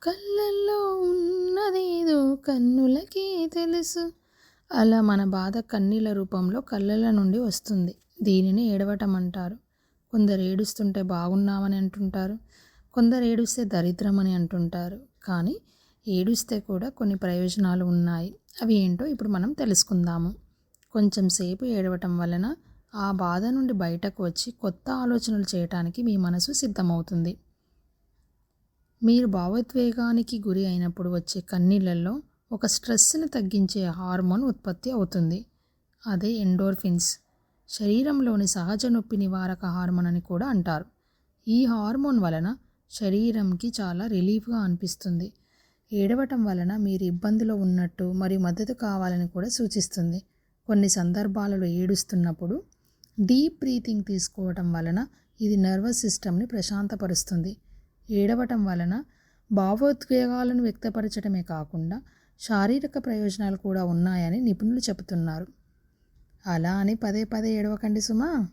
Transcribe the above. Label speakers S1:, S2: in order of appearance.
S1: కళ్ళల్లో ఉన్నదేదో కన్నులకే తెలుసు. అలా మన బాధ కన్నీళ్ళ రూపంలో కళ్ళల నుండి వస్తుంది. దీనిని ఏడవటం అంటారు. కొందరు ఏడుస్తుంటే బాగున్నామని అంటుంటారు, కొందరు ఏడుస్తే దరిద్రం అని అంటుంటారు. కానీ ఏడుస్తే కూడా కొన్ని ప్రయోజనాలు ఉన్నాయి. అవి ఏంటో ఇప్పుడు మనం తెలుసుకుందాము. కొంచెం సేపు ఏడవటం వలన ఆ బాధ నుండి బయటకు వచ్చి కొత్త ఆలోచనలు చేయటానికి మీ మనసు సిద్ధమవుతుంది. మీరు భావోద్వేగానికి గురి అయినప్పుడు వచ్చే కన్నీళ్ళల్లో ఒక స్ట్రెస్ని తగ్గించే హార్మోన్ ఉత్పత్తి అవుతుంది. అదే ఎండోర్ఫిన్స్. శరీరంలోని సహజ నొప్పి నివారక హార్మోన్ అని కూడా అంటారు. ఈ హార్మోన్ వలన శరీరంకి చాలా రిలీఫ్గా అనిపిస్తుంది. ఏడవటం వలన మీరు ఇబ్బందిలో ఉన్నట్టు మరియు మద్దతు కావాలని కూడా సూచిస్తుంది. కొన్ని సందర్భాలలో ఏడుస్తున్నప్పుడు డీప్ బ్రీతింగ్ తీసుకోవటం వలన ఇది నర్వస్ సిస్టమ్ని ప్రశాంతపరుస్తుంది. ఏడవటం వలన భావోద్వేగాలను వ్యక్తపరచడమే కాకుండా శారీరక ప్రయోజనాలు కూడా ఉన్నాయని నిపుణులు చెబుతున్నారు. అలా అని పదే పదే ఏడవకండి సుమా.